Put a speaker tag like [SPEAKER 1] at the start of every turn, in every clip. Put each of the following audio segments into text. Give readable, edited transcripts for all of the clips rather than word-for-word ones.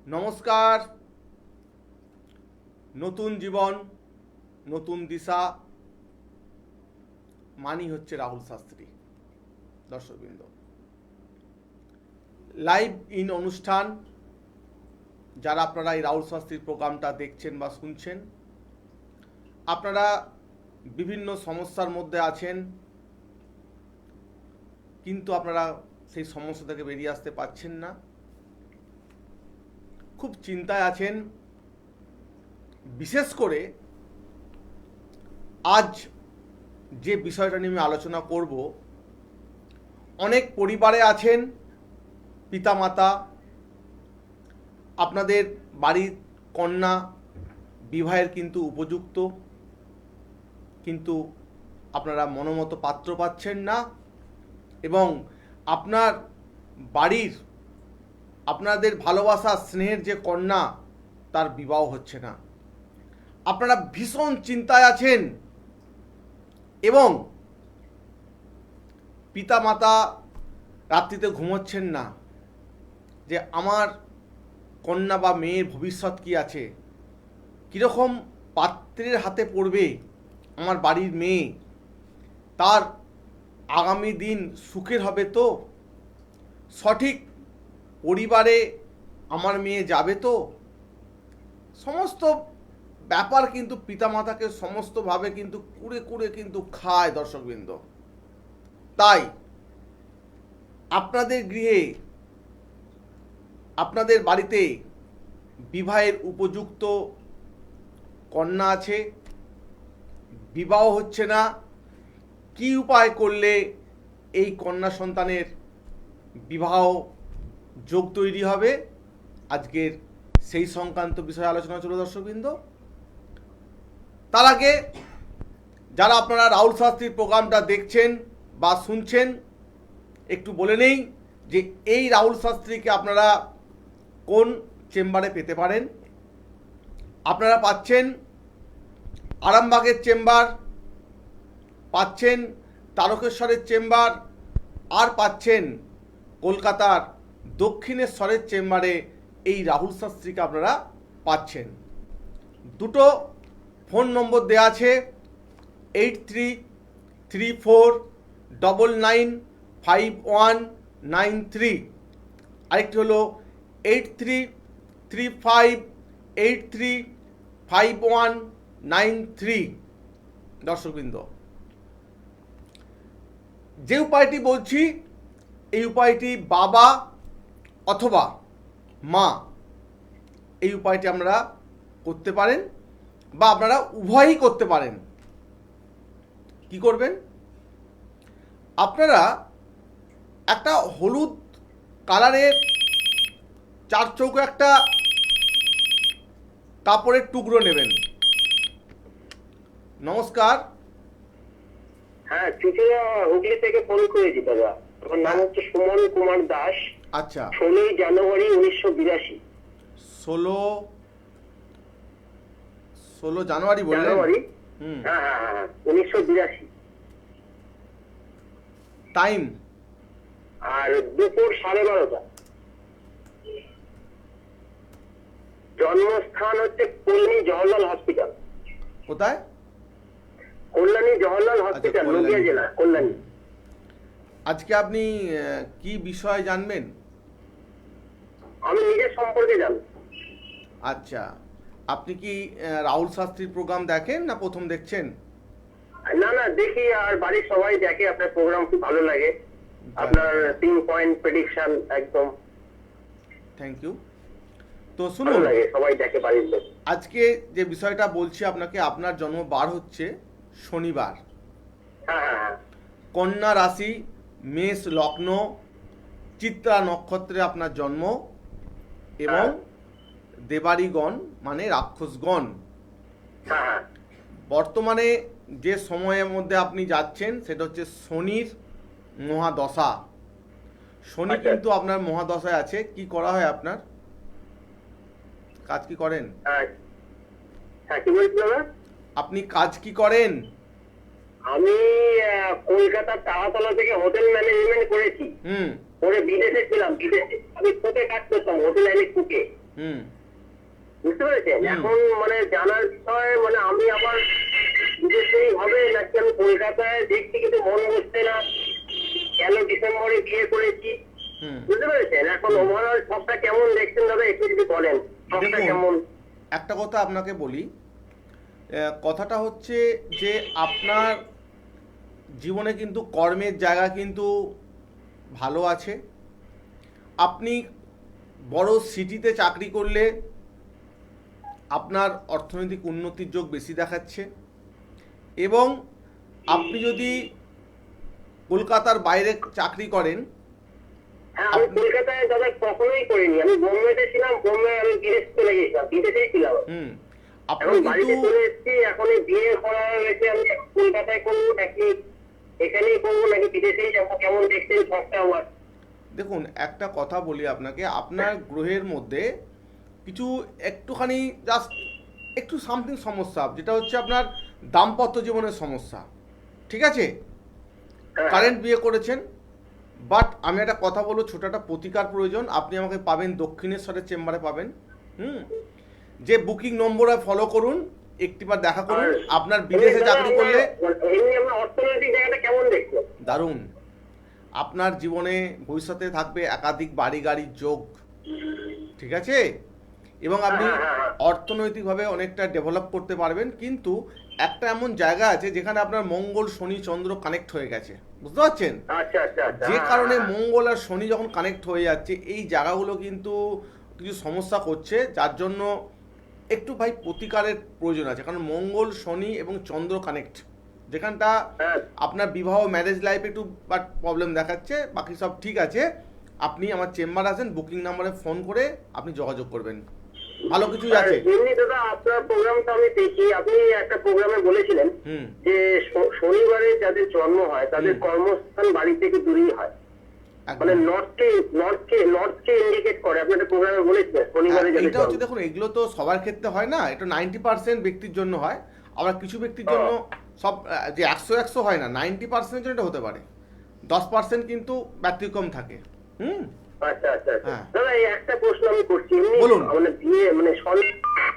[SPEAKER 1] নমস্কার। নতুন জীবন, নতুন দিশা মানি হচ্ছে রাহুল শাস্ত্রী। দর্শকবৃন্দ, লাইভ ইন অনুষ্ঠান যারা আপনারা এই রাহুল শাস্ত্রীর প্রোগ্রামটা দেখছেন বা শুনছেন, আপনারা বিভিন্ন সমস্যার মধ্যে আছেন, কিন্তু আপনারা সেই সমস্যা থেকে বেরিয়ে আসতে পারছেন না, খুব চিন্তায় আছেন। বিশেষ করে আজ যে বিষয়টা নিয়ে আমি আলোচনা করব, অনেক পরিবারে আছেন পিতামাতা, আপনাদের বাড়ির কন্যা বিবাহের কিন্তু উপযুক্ত, কিন্তু আপনারা মনোমতো পাত্র পাচ্ছেন না, এবং আপনার বাড়ির আপনাদের ভালোবাসা স্নেহের যে কন্যা তার বিবাহ হচ্ছে না। আপনারা ভীষণ চিন্তায় আছেন এবং পিতামাতা রাত্রিতে ঘুমোচ্ছেন না যে আমার কন্যা বা মেয়ের ভবিষ্যৎ কি আছে, কীরকম পাত্রের হাতে পড়বে আমার বাড়ির মেয়ে, তার আগামী দিন সুখের হবে তো, সঠিক পরিবারে আমার মেয়ে যাবে তো। সমস্ত ব্যাপার কিন্তু পিতামাতাকে সমস্তভাবে কিন্তু কুড়ে কুড়ে কিন্তু খায় দর্শকবৃন্দ। তাই আপনাদের গৃহে, আপনাদের বাড়িতে বিবাহের উপযুক্ত কন্যা আছে, বিবাহ হচ্ছে না, কি উপায় করলে এই কন্যা সন্তানের বিবাহ যোগ তৈরি হবে, আজকের সেই সংক্রান্ত বিষয়ে আলোচনা চলো দর্শকবৃন্দ। তার আগে যারা আপনারা রাহুল শাস্ত্রীর প্রোগ্রামটা দেখছেন বা শুনছেন, একটু বলে নেই যে এই রাহুল শাস্ত্রীকে আপনারা কোন চেম্বারে পেতে পারেন। আপনারা পাচ্ছেন আরামবাগের চেম্বার, পাচ্ছেন তারকেশ্বরের চেম্বার, আর পাচ্ছেন কলকাতার দক্ষিণেশ্বরের চেম্বারে এই রাহুল শাস্ত্রীকে আপনারা পাচ্ছেন। দুটো ফোন নম্বর দেওয়া আছে, 8334995193, আরেকটি হলো 8335835193। দর্শকবৃন্দ, যে উপায়টি বলছি এই উপায়টি বাবা অথবা মা, এই উপায়টি আপনারা করতে পারেন বা আপনারা উভয়ই করতে পারেন। কি করবেন? আপনারা একটা হলুদ কালারের চার চৌকো একটা কাপড়ের টুকরো নেবেন। নমস্কার।
[SPEAKER 2] হ্যাঁ, চুচুড়া হুগলি থেকে ফোন করেছি দাদা। আমার নাম হচ্ছে সুমন কুমার দাস।
[SPEAKER 1] আচ্ছা,
[SPEAKER 2] 16 জানুয়ারি 1982।
[SPEAKER 1] 16 জানুয়ারি বললেন?
[SPEAKER 2] হ্যাঁ হ্যাঁ হ্যাঁ, 1982।
[SPEAKER 1] টাইম?
[SPEAKER 2] আর দুপুর 12:30। জন্মস্থান হচ্ছে কল্যাণী জওহরলাল হসপিটাল।
[SPEAKER 1] কোথায়?
[SPEAKER 2] কল্যাণী জওহরলাল হসপিটাল,
[SPEAKER 1] কল্যাণী।
[SPEAKER 2] নদিয়া জেলা, কল্যাণী।
[SPEAKER 1] আজকে আপনি কি বিষয় জানবেন?
[SPEAKER 2] আমি নিজের সম্পর্কে জানি।
[SPEAKER 1] আচ্ছা, আপনি কি রাহুল শাস্ত্রীর প্রোগ্রাম দেখেন না প্রথম দেখছেন?
[SPEAKER 2] না না, দেখি, আর বাড়ির সবাই দেখে। আপনার প্রোগ্রাম খুব ভালো লাগে। আপনার 3 পয়েন্ট প্রেডিকশন একদম
[SPEAKER 1] থ্যাংক ইউ। তো
[SPEAKER 2] ভালো
[SPEAKER 1] শুনুন,
[SPEAKER 2] লাগে, সবাই দেখে বাড়ির লোক।
[SPEAKER 1] আজকে যে বিষয়টা বলছি আপনাকে, আপনার জন্মবার হচ্ছে শনিবার,
[SPEAKER 2] হ্যাঁ হ্যাঁ হ্যাঁ।
[SPEAKER 1] কন্যা রাশি, মেষ লগ্ন, চিত্রা নক্ষত্রে আপনার জন্ম, এবং দেবাড়িগণ মানে রাক্ষসগণ।
[SPEAKER 2] হ্যাঁ হ্যাঁ।
[SPEAKER 1] বর্তমানে যে সময়ের মধ্যে আপনি যাচ্ছেন সেটা হচ্ছে শনির মহাদশা। শনি
[SPEAKER 2] আচ্ছা।
[SPEAKER 1] কিন্তু আপনার মহাদশায় আছে। কি করা হয় আপনার? কাজ কি করেন?
[SPEAKER 2] হ্যাঁ হ্যাঁ, কি বলছিল না?
[SPEAKER 1] আপনি কাজ কি করেন?
[SPEAKER 2] আমি কলকাতার তারাতলা থেকে হোটেল ম্যানেজমেন্ট করেছি। করে বিদেশে ছিলাম। বিদেশে আমি কুকে কাজ করতাম, হোটেল লাইনে কুকে।
[SPEAKER 1] হুম
[SPEAKER 2] বুঝতে পেরেছেন? এখন মানে জানার বিষয়, মানে আমি আবার বিদেশেই হবে নাকি আমি কলকাতায় দেখছি কিন্তু মন বসছে না, কেন ডিসেম্বরে বিয়ে করেছি,
[SPEAKER 1] হুম
[SPEAKER 2] বুঝতে পেরেছেন? এখন ওভারঅল সবটা কেমন দেখছেন দাদা, একটু যদি বলেন সবটা
[SPEAKER 1] দেখুন,
[SPEAKER 2] কেমন।
[SPEAKER 1] একটা কথা আপনাকে বলি, কথাটা হচ্ছে যে আপনার জীবনে কিন্তু কর্মের জায়গা কিন্তু ভালো আছে। আপনি বড় সিটিতে চাকরি করলে আপনার অর্থনৈতিক উন্নতির যোগ বেশি দেখাচ্ছে, এবং আপনি যদি কলকাতার বাইরে চাকরি করেন,
[SPEAKER 2] হ্যাঁ, আমি কলকাতায় দাদা কখনোই করিনি, আমি বোম্বেতে ছিলাম, বোম্বে আমি বিদেশ চলে গেছিলাম, বিদেশেই ছিলাম।
[SPEAKER 1] আপনি
[SPEAKER 2] এখন
[SPEAKER 1] কিন্তু
[SPEAKER 2] বাড়িতে চলে এসেছি, এখন এই বিয়ে করা হয়েছে, আমি কলকাতায় করবো নাকি এখানেই করবো নাকি বিদেশেই যাবো, কেমন দেখছেন সবটা আমার।
[SPEAKER 1] দেখুন, একটা কথা বলি আপনাকে, আপনার গ্রহের মধ্যে কিছু একটুখানি জাস্ট একটু সামথিং সমস্যা, যেটা হচ্ছে আপনার দাম্পত্য জীবনের সমস্যা, ঠিক আছে? কারেন্ট বিয়ে করেছেন, বাট আমি একটা কথা বলবো, ছোট একটা প্রতিকার প্রয়োজন। আপনি আমাকে পাবেন দক্ষিণেশ্বরের চেম্বারে পাবেন। যে বুকিং নম্বরে ফলো করুন, একটিবার দেখা করুন। আপনার বিদেশে চাকরি করলে
[SPEAKER 2] অর্থনৈতিক জায়গাটা কেমন দেখছো?
[SPEAKER 1] দারুণ, আপনার জীবনে ভবিষ্যতে থাকবে একাধিক বাড়ি গাড়ির যোগ, ঠিক আছে? এবং আপনি অর্থনৈতিকভাবে অনেকটা ডেভেলপ করতে পারবেন। কিন্তু একটা এমন জায়গা আছে যেখানে আপনার মঙ্গল শনি চন্দ্র কানেক্ট হয়ে গেছে, বুঝতে পারছেন?
[SPEAKER 2] আচ্ছা আচ্ছা আচ্ছা।
[SPEAKER 1] যে কারণে মঙ্গল আর শনি যখন কানেক্ট হয়ে যাচ্ছে, এই জায়গাগুলো কিন্তু কিছু সমস্যা করছে, যার জন্য একটু ভাই প্রতিকারের প্রয়োজন আছে। কারণ মঙ্গল শনি এবং চন্দ্র কানেক্ট, যেখানটা আপনার বিবাহ ম্যারেজ লাইফে একটু বাট প্রবলেম দেখাচ্ছে, বাকি সব ঠিক আছে। আপনি আমার চেম্বার আসেন, বুকিং নাম্বারে ফোন করে আপনি যোগাযোগ করবেন, ভালো কিছুই আছে।
[SPEAKER 2] এমনি দাদা আপনার প্রোগ্রামটা আমি দেখি, আপনি একটা প্রোগ্রামে বলেছিলেন যে শনিবারে যাদের জন্ম হয় তাদের কর্মস্থান বাড়ি থেকে দূরেই হয়, মানে নর্থকে ইন্ডিকেট করে, আপনি একটা প্রোগ্রামে বলেছিলেন শনিবারে যাদের
[SPEAKER 1] এটা হচ্ছে, দেখুন এগুলো তো সবার ক্ষেত্রে হয় না, এটা 90% ব্যক্তির জন্য হয়। আবার কিছু ব্যক্তির জন্য সব যে 100 হয় না, 90% জন্য এটা হতে পারে, 10% কিন্তু ব্যতিক্রম থাকে।
[SPEAKER 2] আচ্ছা আচ্ছা আচ্ছা। দাদা এই একটা প্রশ্ন আমি করছি, এমনি
[SPEAKER 1] বলুন।
[SPEAKER 2] মানে বিয়ে মানে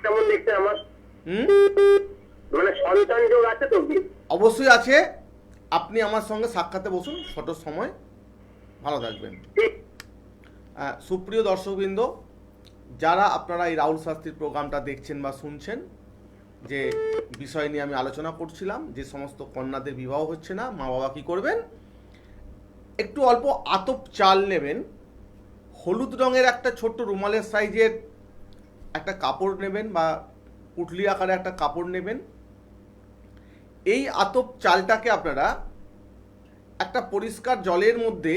[SPEAKER 2] কেমন দেখতে আমার, মানে সন্তান যোগ আছে তো?
[SPEAKER 1] অবশ্যই আছে। আপনি আমার সঙ্গে সাক্ষাতে বসুন, ছোট সময়, ভালো থাকবেন। সুপ্রিয় দর্শকবৃন্দ, যারা আপনারা এই রাহুল শাস্ত্রীর প্রোগ্রামটা দেখছেন বা শুনছেন, যে বিষয় নিয়ে আমি আলোচনা করছিলাম, যে সমস্ত কন্যাদের বিবাহ হচ্ছে না, মা বাবা কী করবেন, একটু অল্প আতপ চাল নেবেন, হলুদ রঙের একটা ছোট্ট রুমালের সাইজের একটা কাপড় নেবেন, বা পুটলি আকারে একটা কাপড় নেবেন। এই আতপ চালটাকে আপনারা একটা পরিষ্কার জলের মধ্যে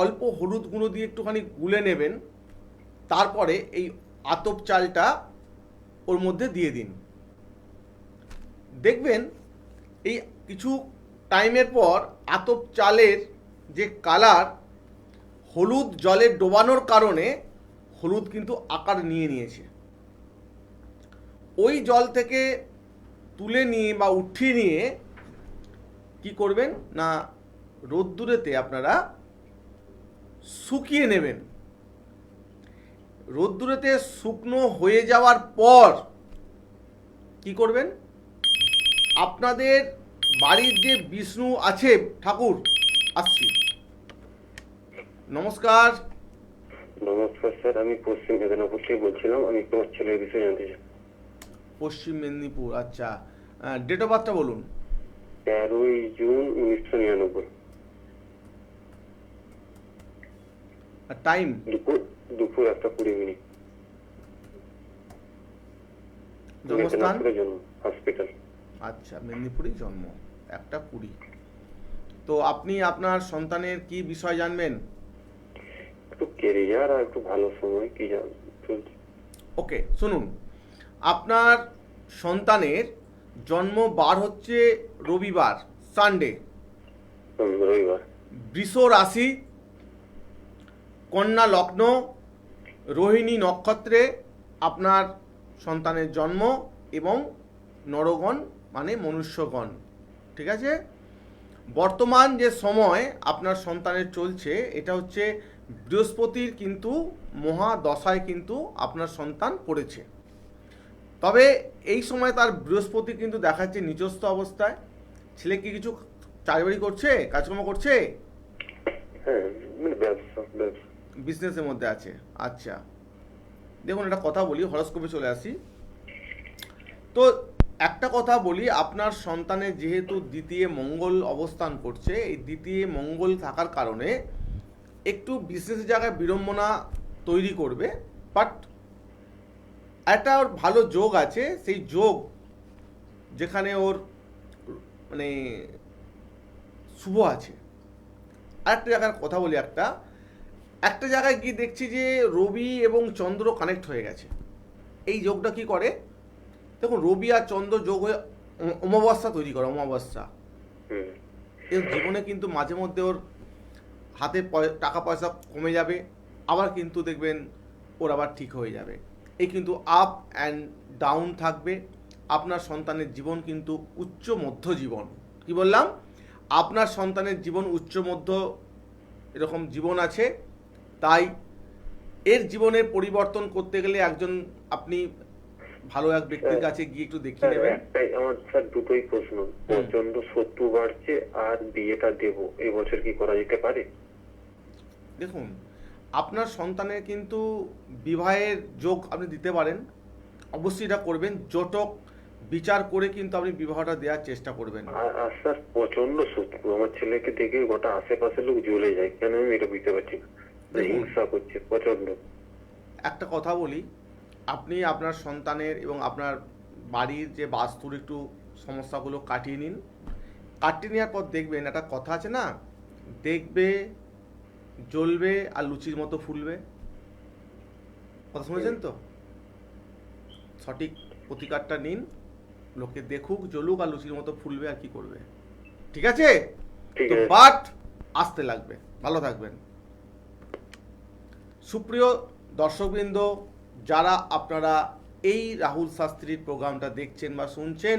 [SPEAKER 1] অল্প হলুদ গুঁড়ো দিয়ে একটুখানি গুলে নেবেন। তারপরে এই আতপ চালটা ওর মধ্যে দিয়ে দিন। দেখবেন এই কিছু টাইমের পর আতপ চালের যে কালার, হলুদ জলে ডোবানোর কারণে হলুদ কিন্তু আকার নিয়ে নিয়েছে। ওই জল থেকে তুলে নিয়ে বা উঠিয়ে নিয়ে কি করবেন না, রোদ্দুরেতে আপনারা শুকিয়ে নেবেন। রোদ্দুরেতে শুকনো হয়ে যাওয়ার পর কি করবেন, আপনাদের বাড়ির যে বিষ্ণু আছে ঠাকুর, আসছি, নমস্কার।
[SPEAKER 2] নমস্কার স্যার, আমি পশ্চিম মেদিনীপুর থেকে বলছিলাম, আমি তোমার ছেলের বিষয়ে জানতে চাই।
[SPEAKER 1] পশ্চিম মেদিনীপুর, আচ্ছা। ডেট অফ বার্থটা বলুন।
[SPEAKER 2] 13ই জুন 1999।
[SPEAKER 1] টাইম?
[SPEAKER 2] দুপুর 1:20।
[SPEAKER 1] জন্মস্থান?
[SPEAKER 2] হসপিটাল।
[SPEAKER 1] আচ্ছা, মেদিনীপুরেই জন্ম, 1:20। তো আপনি আপনার সন্তানের কি বিষয় জানবেন?
[SPEAKER 2] একটু কেরিয়ার আর একটু ভালো সময় কি চলছে।
[SPEAKER 1] ওকে, শুনুন, আপনার সন্তানের জন্ম বার হচ্ছে রবিবার, সানডে,
[SPEAKER 2] রবিবার,
[SPEAKER 1] বৃষ রাশি, কন্যা লগ্ন, রোহিণী নক্ষত্রে আপনার সন্তানের জন্ম, এবং নরগণ মানে মনুষ্যগণ, ঠিক আছে? বর্তমান যে সময় আপনার সন্তানের চলছে, এটা হচ্ছে বৃহস্পতির কিন্তু মহাদশায় কিন্তু আপনার সন্তান পড়েছে। তবে এই সময় তার বৃহস্পতি কিন্তু দেখাচ্ছে নিচস্থ অবস্থায়। ছেলে কি কিছু চাকরি করছে, কাজকর্ম করছে?
[SPEAKER 3] হ্যাঁ, ব্যবসা
[SPEAKER 1] বিজনেসের মধ্যে আছে। আচ্ছা, দেখুন একটা কথা বলি, হরস্কোপে চলে আসি। তো একটা কথা বলি, আপনার সন্তানের যেহেতু দ্বিতীয় মঙ্গল অবস্থান করছে, এই দ্বিতীয় মঙ্গল থাকার কারণে একটু বিজনেসের জায়গায় বিড়ম্বনা তৈরি করবে। বাট একটা ওর ভালো যোগ আছে, সেই যোগ যেখানে ওর মানে শুভ আছে। আরেকটা জায়গার কথা বলি, একটা জায়গায় গিয়ে দেখছি যে রবি এবং চন্দ্র কানেক্ট হয়ে গেছে। এই যোগটা কি করে দেখুন, রবি আর চন্দ্র যোগ হয়ে অমাবস্যা তৈরি করে, অমাবস্যা। এর জীবনে কিন্তু মাঝে মধ্যে ওর হাতে টাকা পয়সা কমে যাবে, আবার কিন্তু দেখবেন ওর আবার ঠিক হয়ে যাবে। এই কিন্তু আপ অ্যান্ড ডাউন থাকবে। আপনার সন্তানের জীবন কিন্তু উচ্চ মধ্য জীবন। কি বললাম? আপনার সন্তানের জীবন উচ্চ মধ্য এরকম জীবন আছে। তাই এর জীবনের পরিবর্তন করতে গেলে একজন আপনি ভালো এক ব্যক্তির কাছে গিয়ে একটু দেখিয়ে নেবেন।
[SPEAKER 3] একটাই আমার স্যার, দুটোই প্রশ্ন। প্রচন্ড শত্রু বাড়ছে আর বিয়েটা দেব, এই বছর কি করা যেতে পারে?
[SPEAKER 1] দেখুন, আপনার সন্তানের কিন্তু বিবাহের যোগ আপনি দিতে পারেন, অবশ্যই এটা করবেন। জটক বিচার করে কিন্তু আপনি বিবাহটা দেওয়ার চেষ্টা করবেন।
[SPEAKER 3] আর স্যার, প্রচন্ড শত্রু, আমার ছেলেকে দেখে গোটা আশেপাশের লোক জ্বলে যায়। কেন আমি এটা বুঝতে পারছি না, হিংসা করছে প্রচন্ড।
[SPEAKER 1] একটা কথা বলি, আপনি আপনার সন্তানের এবং আপনার বাড়ির যে বাস্তুর একটু সমস্যাগুলো কাটিয়ে নিন। কাটিয়ে নেওয়ার পর দেখবেন, একটা কথা আছে না, দেখবে জ্বলবে আর লুচির মতো ফুলবে। কথা শুনেছেন তো? সঠিক প্রতিকারটা নিন, লোকে দেখুক, জ্বলুক আর লুচির মতো ফুলবে, আর কি করবে। ঠিক আছে? তো বাট আসতে লাগবে। ভালো থাকবেন। সুপ্রিয় দর্শকবৃন্দ, যারা আপনারা এই রাহুল শাস্ত্রীর প্রোগ্রামটা দেখছেন বা শুনছেন,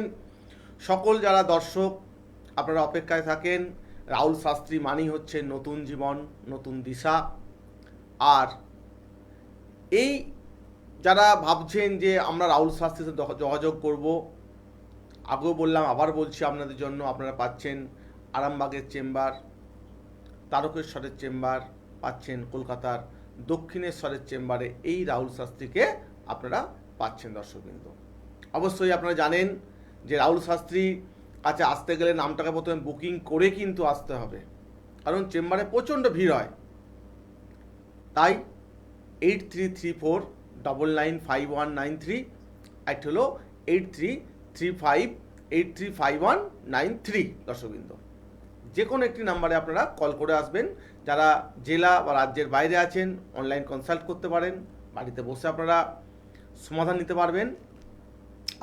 [SPEAKER 1] সকল যারা দর্শক আপনারা অপেক্ষায় থাকেন, রাহুল শাস্ত্রী মানেই হচ্ছে নতুন জীবন, নতুন দিশা। আর এই যারা ভাবছেন যে আমরা রাহুল শাস্ত্রীর সাথে যোগাযোগ করব, আগেও বললাম, আবার বলছি আপনাদের জন্য, আপনারা পাচ্ছেন আরামবাগের চেম্বার, তারকেশ্বরের চেম্বার, পাচ্ছেন কলকাতার দক্ষিণেশ্বরের চেম্বারে এই রাহুল শাস্ত্রীকে আপনারা পাচ্ছেন। দর্শকবৃন্দ, অবশ্যই আপনারা জানেন যে রাহুল শাস্ত্রী কাছে আসতে গেলে নামটাকে প্রথমে বুকিং করে কিন্তু আসতে হবে, কারণ চেম্বারে প্রচণ্ড ভিড় হয়। তাই 8334995193, একটা হলো 8335835193। দর্শকবৃন্দ, যে কোনো একটি নাম্বারে আপনারা কল করে আসবেন। যারা জেলা বা রাজ্যের বাইরে আছেন, অনলাইন কনসাল্ট করতে পারেন, বাড়িতে বসে আপনারা সমাধান নিতে পারবেন।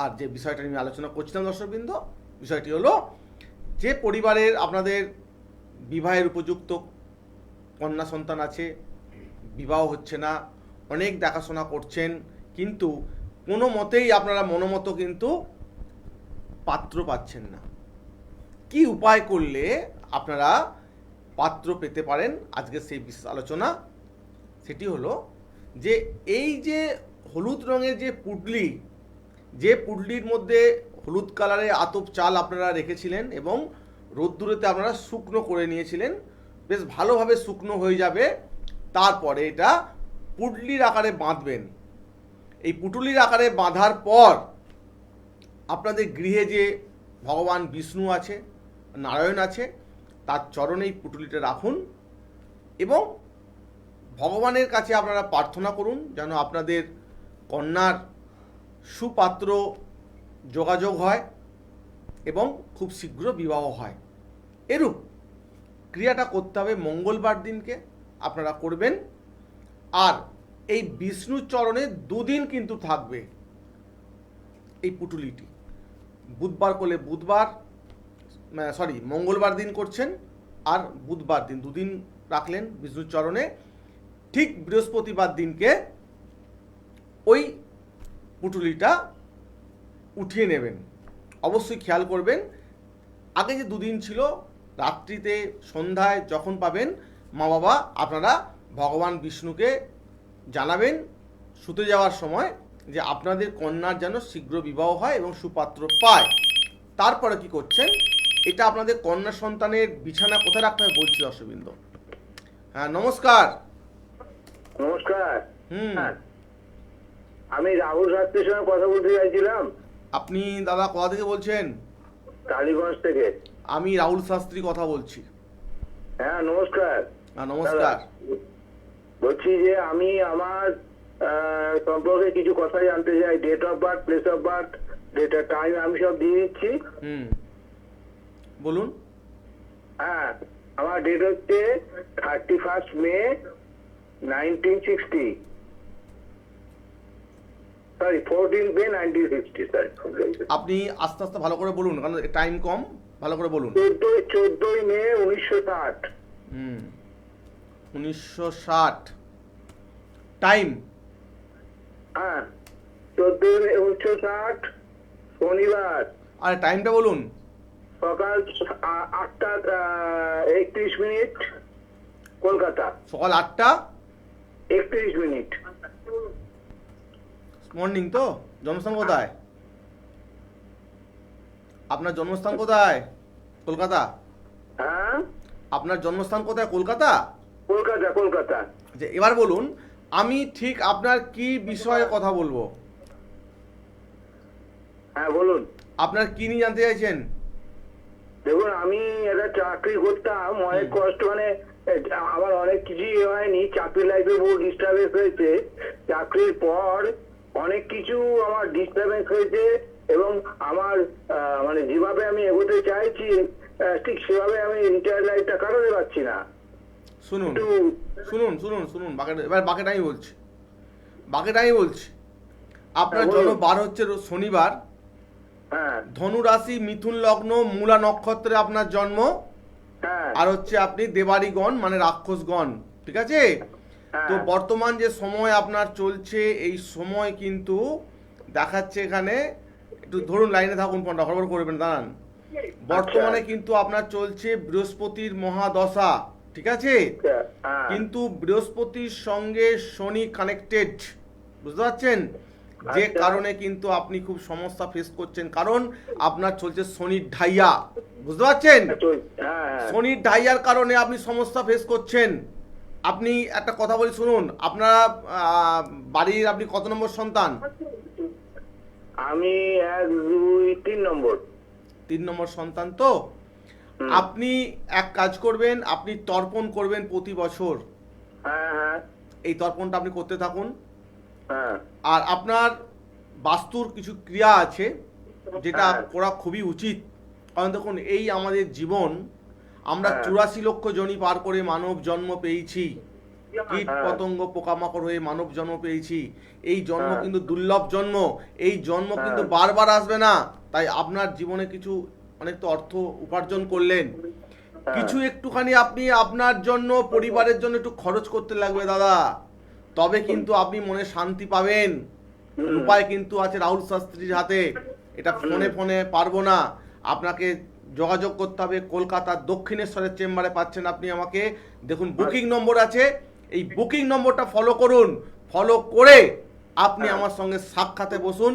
[SPEAKER 1] আর যে বিষয়টা নিয়ে আলোচনা করছিলাম দর্শকবৃন্দ, বিষয়টি হলো যে পরিবারের আপনাদের বিবাহের উপযুক্ত কন্যা সন্তান আছে, বিবাহ হচ্ছে না, অনেক দেখাশোনা করছেন, কিন্তু কোনো মতেই আপনারা মনোমতো কিন্তু পাত্র পাচ্ছেন না। কি উপায় করলে আপনারা পাত্র পেতে পারেন, আজকে সেই বিশেষ আলোচনা। সেটি হলো যে এই যে হলুদ রঙের যে পুডলি, যে পুডলির মধ্যে হলুদ কালারের আতপ চাল আপনারা রেখেছিলেন এবং রোদ্দুরেতে আপনারা শুকনো করে নিয়েছিলেন, বেশ ভালোভাবে শুকনো হয়ে যাবে, তারপরে এটা পুডলির আকারে বাঁধবেন। এই পুটুলির আকারে বাঁধার পর আপনাদের গৃহে যে ভগবান বিষ্ণু আছে, নারায়ণ আছে, তার চরণে এই পুটুলিটা রাখুন এবং ভগবানের কাছে আপনারা প্রার্থনা করুন যেন আপনাদের কন্যার সুপাত্র যোগাযোগ হয় এবং খুব শীঘ্র বিবাহ হয়। এরূপ ক্রিয়াটা করতে হবে মঙ্গলবার দিনকে আপনারা করবেন। আর এই বিষ্ণু চরণে 2 দিন কিন্তু থাকবে এই পুটুলিটি। বুধবার করলে মঙ্গলবার দিন করছেন, আর বুধবার দিন 2 দিন রাখলেন বিষ্ণুর চরণে। ঠিক বৃহস্পতিবার দিনকে ওই পুটুলিটা উঠিয়ে নেবেন। অবশ্যই খেয়াল করবেন, আগে যে 2 দিন ছিল, রাত্রিতে সন্ধ্যায় যখন পাবেন, মা বাবা আপনারা ভগবান বিষ্ণুকে জানাবেন শুতে যাওয়ার সময় যে আপনাদের কন্যার যেন শীঘ্র বিবাহ হয় এবং সুপাত্র পায়। তারপরে কি করছেন, এটা আপনাদের কন্যা সন্তানের বিছানা কোথায় রাখতে হবে বলছি দর্শকবৃন্দ। হ্যাঁ নমস্কার।
[SPEAKER 2] নমস্কার।
[SPEAKER 1] হ্যাঁ
[SPEAKER 2] আমি রাহুল শাস্ত্রীর সঙ্গে কথা বলতে চাইছিলাম।
[SPEAKER 1] আপনি দাদা কোথা থেকে বলছেন?
[SPEAKER 2] কালীগঞ্জ থেকে।
[SPEAKER 1] আমি রাহুল শাস্ত্রী কথা বলছি।
[SPEAKER 2] হ্যাঁ নমস্কার।
[SPEAKER 1] হ্যাঁ নমস্কার।
[SPEAKER 2] বলছি যে আমি আমার সম্পর্কে কিছু কথা জানতে চাই। Date of birth, place of birth, date of time আমি সব দিয়ে দিচ্ছি।
[SPEAKER 1] বলুন।
[SPEAKER 2] হ্যাঁ, আমার ডেট হচ্ছে 31 মে 1960। সরি 14 মে 1960 স্যার।
[SPEAKER 1] আপনি আস্তে আস্তে ভালো করে বলুন কারণ টাইম কম, ভালো করে বলুন।
[SPEAKER 2] 14 মে 1960।
[SPEAKER 1] 1960। টাইম?
[SPEAKER 2] হ্যাঁ 14 মে 1960 শনিবার।
[SPEAKER 1] আর টাইমটা বলুন।
[SPEAKER 2] সকাল 8টা 31 মিনিট কলকাতা।
[SPEAKER 1] সকাল 8টা
[SPEAKER 2] 31 মিনিট
[SPEAKER 1] মর্নিং তো? জন্মস্থান কোথায় আপনার? জন্মস্থান কোথায়? কলকাতা?
[SPEAKER 2] হ্যাঁ
[SPEAKER 1] আপনার জন্মস্থান কোথায়? কলকাতা?
[SPEAKER 2] কলকাতা কলকাতা।
[SPEAKER 1] যে এবার বলুন আমি ঠিক আপনার কি বিষয়ে কথা বলবো?
[SPEAKER 2] হ্যাঁ বলুন।
[SPEAKER 1] আপনার কি নিয়ে জানতে চাইছেন?
[SPEAKER 2] দেখুন আমি একটা চাকরি করতাম, অনেক কষ্ট, মানে আমার অনেক কিছুই হয়নি, চাকরি লাইফে বহু ডিস্টার্বেন্স হয়েছে। চাকরির পর অনেক কিছু আমার ডিস্টার্বেন্স হয়েছে এবং আমার মানে যেভাবে আমি এগোতে চাইছি ঠিক সেভাবে আমি রিটায়ার লাইফটা কাটাতে পারছি না।
[SPEAKER 1] শুনুন
[SPEAKER 2] একটু
[SPEAKER 1] শুনুন শুনুন শুনুন এবার বাকিটা আমি বলছি। আপনার
[SPEAKER 2] বলুন।
[SPEAKER 1] জন্ম বার হচ্ছে শনিবার,
[SPEAKER 2] হ্যাঁ
[SPEAKER 1] ধনু রাশি, মিথুন লগ্ন, মূলা নক্ষত্রে আপনার জন্ম।
[SPEAKER 2] হ্যাঁ
[SPEAKER 1] আর হচ্ছে আপনি দেবাড়িগণ মানে রাক্ষসগণ, ঠিক আছে?
[SPEAKER 2] হ্যাঁ।
[SPEAKER 1] তো বর্তমান যে সময় আপনার চলছে এই সময় কিন্তু দেখাচ্ছে এখানে, একটু ধরুন লাইনে থাকুন, ফোনটা হড়বড় করবেন, দাঁড়ান। বর্তমানে কিন্তু আপনার চলছে বৃহস্পতির মহাদশা, ঠিক আছে?
[SPEAKER 2] হ্যাঁ।
[SPEAKER 1] কিন্তু বৃহস্পতির সঙ্গে শনি কানেক্টেড, বুঝতে পারছেন? যে
[SPEAKER 2] আচ্ছা।
[SPEAKER 1] কারণে কিন্তু আপনি খুব সমস্যা ফেস করছেন, কারণ আপনার চলছে শনির ঢাইয়া, বুঝতে পারছেন?
[SPEAKER 2] হ্যাঁ
[SPEAKER 1] শনির ঢাইয়ার কারণে আপনি সমস্যা ফেস করছেন। আপনি একটা কথা বলি শুনুন, আপনারা বাড়ির আপনি কত নম্বর সন্তান?
[SPEAKER 2] আমি 1 2 3 নম্বর।
[SPEAKER 1] 3 নম্বর সন্তান তো? আপনি এক কাজ করবেন, আপনি তর্পণ করবেন প্রতি বছর।
[SPEAKER 2] হ্যাঁ হ্যাঁ
[SPEAKER 1] এই তর্পণটা আপনি করতে থাকুন।
[SPEAKER 2] হ্যাঁ
[SPEAKER 1] আর আপনার বাস্তুর কিছু ক্রিয়া আছে যেটা
[SPEAKER 2] হ্যাঁ।
[SPEAKER 1] করা খুবই উচিত, কারণ দেখুন এই আমাদের জীবন, আমরা
[SPEAKER 2] হ্যাঁ।
[SPEAKER 1] 84 লক্ষ জনি পার করে মানব জন্ম পেয়েছি, কীট
[SPEAKER 2] হ্যাঁ।
[SPEAKER 1] পতঙ্গ পোকামাকড় হয়ে মানব জন্ম পেয়েছি। এই জন্ম
[SPEAKER 2] হ্যাঁ।
[SPEAKER 1] কিন্তু দুর্লভ জন্ম, এই জন্ম কিন্তু
[SPEAKER 2] হ্যাঁ।
[SPEAKER 1] বারবার আসবে না। তাই আপনার জীবনে কিছু অনেক তো অর্থ উপার্জন করলেন, কিছু একটুখানি আপনি আপনার জন্য পরিবারের জন্য একটু খরচ করতে লাগবে দাদা, তবে কিন্তু আপনি মনে শান্তি পাবেন। উপায় কিন্তু আছে রাহুল শাস্ত্রীর হাতে, এটা ফোনে ফোনে পারবো না, আপনাকে যোগাযোগ করতে হবে। কলকাতার দক্ষিণেশ্বরের চেম্বারে পাচ্ছেন আপনি আমাকে, দেখুন বুকিং নম্বর আছে, এই বুকিং নম্বরটা ফলো করুন, ফলো করে আপনি আমার সঙ্গে সাক্ষাতে বসুন,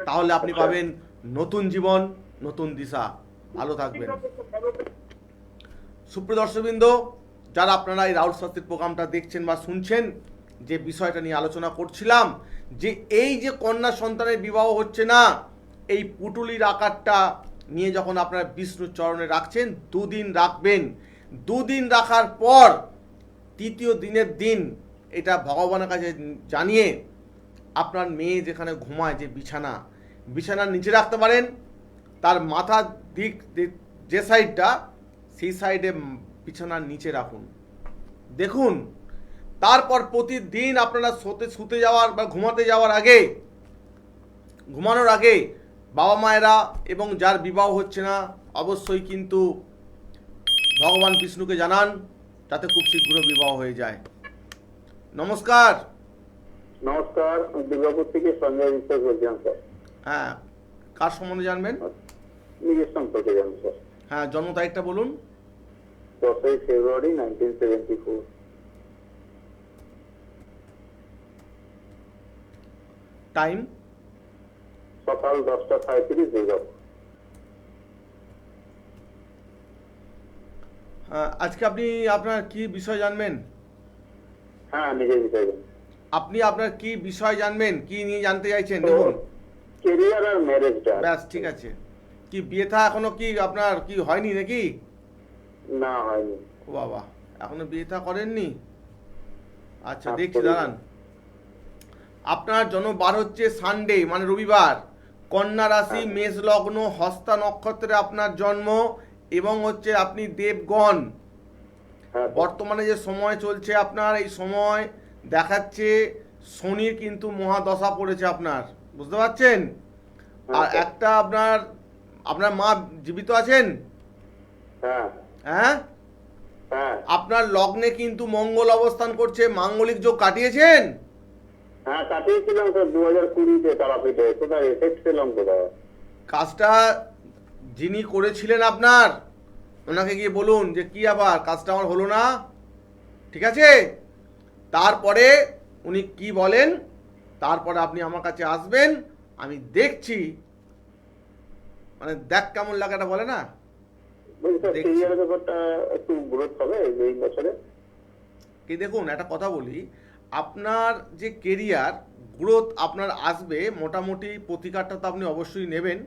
[SPEAKER 1] তাহলে আপনি পাবেন নতুন জীবন, নতুন দিশা। ভালো থাকবেন। সুপ্রিয় দর্শকবৃন্দ, যারা আপনারা এই রাহুল শাস্ত্রীর প্রোগ্রামটা দেখছেন বা শুনছেন, যে বিষয়টা নিয়ে আলোচনা করছিলাম, যে এই যে কন্যা সন্তানের বিবাহ হচ্ছে না, এই পুটুলির আকারটা নিয়ে যখন আপনারা বিষ্ণুর চরণে রাখছেন, 2 দিন রাখবেন। 2 দিন রাখার পর 3য় দিনের দিন এটা ভগবানের কাছে জানিয়ে আপনার মেয়ে যেখানে ঘুমায়, যে বিছানার নিচে রাখতে পারেন, তার মাথার দিক যে সাইডটা, সেই সাইডে বিছানার নিচে রাখুন। দেখুন তারপর প্রতিদিন আপনারা শুতে যাওয়ার বা ঘুমানোর আগে বাবা মায়েরা এবং যার বিবাহ হচ্ছে না অবশ্যই কিন্তু ভগবান বিষ্ণুকে জানান, যাতে খুব শীঘ্র বিবাহ হয়ে যায়। নমস্কার।
[SPEAKER 2] নমস্কার, দুর্গাপুর থেকে সঞ্জয় বিশ্বাস বলছিলাম স্যার।
[SPEAKER 1] হ্যাঁ, কার সম্বন্ধে জানবেন?
[SPEAKER 2] নিজের সম্পর্কে জানি স্যার।
[SPEAKER 1] হ্যাঁ, জন্ম তারিখটা বলুন।
[SPEAKER 2] 10ই ফেব্রুয়ারি 1974।
[SPEAKER 1] টাইম?
[SPEAKER 2] সকাল 10:37 বিগত।
[SPEAKER 1] আজকে আপনি আপনার কি বিষয় জানবেন?
[SPEAKER 2] হ্যাঁ, নিজের বিষয়।
[SPEAKER 1] আপনি আপনার কি বিষয় জানবেন, কি নিয়ে জানতে চাইছেন? দেখুন,
[SPEAKER 2] কেরিয়ার আর ম্যারেজটা।
[SPEAKER 1] ব্যাস ঠিক আছে। কি বিয়ে থা এখনো কি আপনার কি হয়নি নাকি?
[SPEAKER 2] না, হয়নি।
[SPEAKER 1] ও বাবা, এখনো বিয়ে থা করেননি? আচ্ছা,
[SPEAKER 2] হ্যাঁ,
[SPEAKER 1] দেখছি
[SPEAKER 2] করিনি।
[SPEAKER 1] দাঁড়ান। আপনার জন্মবার হচ্ছে সানডে মানে রবিবার, কন্যা রাশি,
[SPEAKER 2] হ্যাঁ।
[SPEAKER 1] মেষ লগ্ন, হস্তা নক্ষত্রে আপনার জন্ম, এবং হচ্ছে আপনি দেবগণ।
[SPEAKER 2] হ্যাঁ,
[SPEAKER 1] বর্তমানে যে সময় চলছে আপনার, এই সময় দেখাচ্ছে শনির কিন্তু মহাদশা পড়েছে আপনার, বুঝতে পারছেন? আর
[SPEAKER 2] হ্যাঁ।
[SPEAKER 1] একটা আপনার আপনার মা জীবিত আছেন?
[SPEAKER 2] হ্যাঁ,
[SPEAKER 1] হ্যাঁ,
[SPEAKER 2] হ্যাঁ,
[SPEAKER 1] আপনার লগ্নে কিন্তু মঙ্গল অবস্থান করছে, মাঙ্গলিক যোগ কাটিয়েছেন?
[SPEAKER 2] হ্যাঁ, কাটিয়েছিলাম স্যার 2020-তে তারাপীঠে। কোথায় এফেক্ট পেলাম কোথায়?
[SPEAKER 1] কাজটা যিনি করেছিলেন আপনার, ওনাকে গিয়ে বলুন যে কি আবার কাজটা আমার হলো না, ঠিক আছে? তারপরে উনি কি বলেন, তারপরে আপনি আমার কাছে আসবেন, আমি দেখছি, মানে দেখ কেমন লাগে এটা বলে না।
[SPEAKER 2] বলছি স্যার,
[SPEAKER 1] দেখছি।
[SPEAKER 2] কেরিয়ারের ব্যাপারটা একটু গ্রোথ হবে এই বছরে?
[SPEAKER 1] কি দেখুন, একটা কথা বলি, আপনার যে কেরিয়ার গ্রোথ আপনার আসবে, মোটামুটি প্রতিকারটা তো আপনি অবশ্যই নেবেন।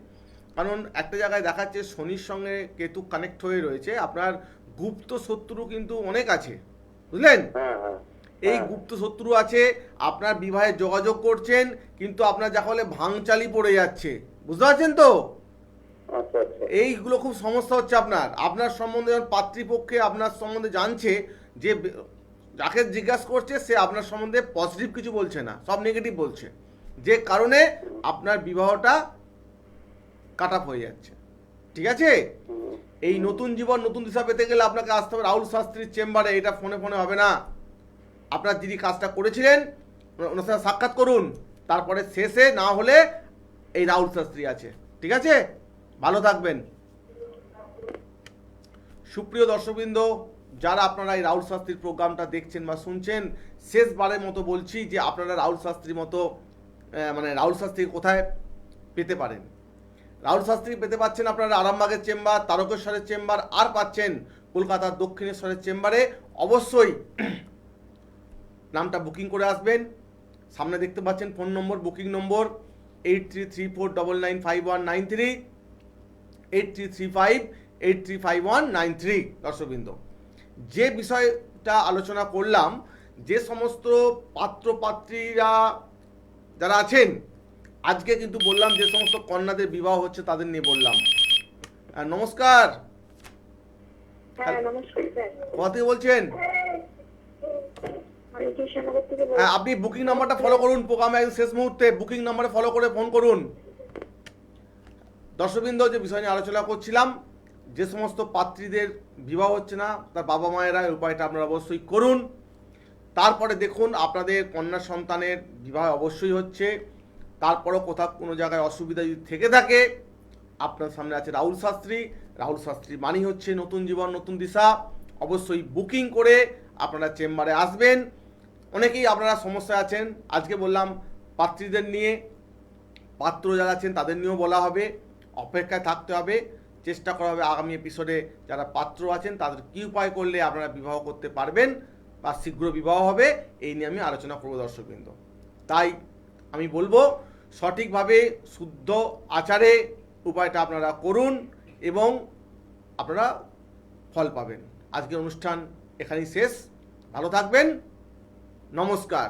[SPEAKER 1] কারণ একটা জায়গায় দেখাচ্ছে শনির সঙ্গে কেতু কানেক্ট হয়ে রয়েছে, আপনার গুপ্ত শত্রু কিন্তু অনেক আছে, বুঝলেন?
[SPEAKER 2] হ্যাঁ, হ্যাঁ।
[SPEAKER 1] এই
[SPEAKER 2] হ্যাঁ।
[SPEAKER 1] গুপ্ত শত্রু আছে, আপনার বিবাহে যোগাযোগ করছেন, কিন্তু আপনার যা বলে ভাঙচালি পড়ে যাচ্ছে, বুঝতে পারছেন তো?
[SPEAKER 2] আচ্ছা, আচ্ছা।
[SPEAKER 1] এইগুলো খুব সমস্যা হচ্ছে আপনার। আপনার সম্বন্ধে যখন পাত্রীপক্ষে আপনার সম্বন্ধে জানছে, যে যাকে জিজ্ঞাসা করছে সে আপনার সম্বন্ধে পজিটিভ কিছু বলছে না, সব নেগেটিভ বলছে, যে কারণে আপনার বিবাহটা কাট আপ হয়ে যাচ্ছে, ঠিক আছে?
[SPEAKER 2] হুম।
[SPEAKER 1] এই নতুন জীবন নতুন দিশা পেতে গেলে আপনাকে আসতে হবে রাহুল শাস্ত্রীর চেম্বারে। এটা ফোনে ফোনে হবে না। আপনার যিনি কাজটা করেছিলেন ওনার সাথে সাক্ষাৎ করুন, তারপরে শেষে না হলে এই রাহুল শাস্ত্রী আছে, ঠিক আছে? ভালো থাকবেন। সুপ্রিয় দর্শকবৃন্দ, যারা আপনারা এই রাহুল শাস্ত্রীর প্রোগ্রামটা দেখছেন বা শুনছেন, শেষবারের মতো বলছি যে আপনারা রাহুল শাস্ত্রীর মতো মানে রাহুল শাস্ত্রী কোথায় পেতে পারেন। রাহুল শাস্ত্রী পেতে পাচ্ছেন আপনারা আরামবাগের চেম্বার, তারকেশ্বরের চেম্বার, আর পাচ্ছেন কলকাতার দক্ষিণেশ্বরের চেম্বারে। অবশ্যই নামটা বুকিং করে আসবেন। সামনে দেখতে পাচ্ছেন ফোন নম্বর, বুকিং নম্বর 8334995193, 8335835193। দর্শকবৃন্দ, যে বিষয়টা আলোচনা করলাম, যে সমস্ত পাত্রপাত্রীরা যারা আছেন, আজকে কিন্তু বললাম যে সমস্ত কন্যাদের বিবাহ হচ্ছে তাদের নিয়ে বললাম। নমস্কার।
[SPEAKER 4] হ্যাঁ, নমস্কার স্যার।
[SPEAKER 1] কোথা থেকে বলছেন?
[SPEAKER 4] আমি কৃষ্ণনগর থেকে বলছি।
[SPEAKER 1] হ্যাঁ, আপনি বুকিং নাম্বারটা ফলো করুন, প্রোগ্রামে একদম শেষ মুহূর্তে বুকিং নাম্বারে ফলো করে ফোন করুন। দর্শকবৃন্দ, যে বিষয় নিয়ে আলোচনা করছিলাম, যে সমস্ত পাত্রীদের বিবাহ হচ্ছে না, তার বাবা মায়েরা এই উপায়টা আপনারা অবশ্যই করুন। তারপরে দেখুন আপনাদের কন্যা সন্তানের বিবাহ অবশ্যই হচ্ছে। তারপরেও কোথাও কোনো জায়গায় অসুবিধা যদি থেকে থাকে, আপনার সামনে আছে রাহুল শাস্ত্রী। রাহুল শাস্ত্রীর মানি হচ্ছে নতুন জীবন নতুন দিশা। অবশ্যই বুকিং করে আপনারা চেম্বারে আসবেন। অনেকেই আপনারা সমস্যায় আছেন, আজকে বললাম পাত্রীদের নিয়ে, পাত্র যারা আছেন তাদের নিয়েও বলা হবে। অপেক্ষায় থাকতে হবে, চেষ্টা করা হবে আগামী এপিসোডে যারা পাত্র আছেন তাদের কী উপায় করলে আপনারা বিবাহ করতে পারবেন বা শীঘ্র বিবাহ হবে, এই নিয়ে আমি আলোচনা করব দর্শকবৃন্দ। তাই আমি বলবো সঠিকভাবে শুদ্ধ আচারে উপায়টা আপনারা করুন এবং আপনারা ফল পাবেন। আজকের অনুষ্ঠান এখানেই শেষ। ভালো থাকবেন। নমস্কার।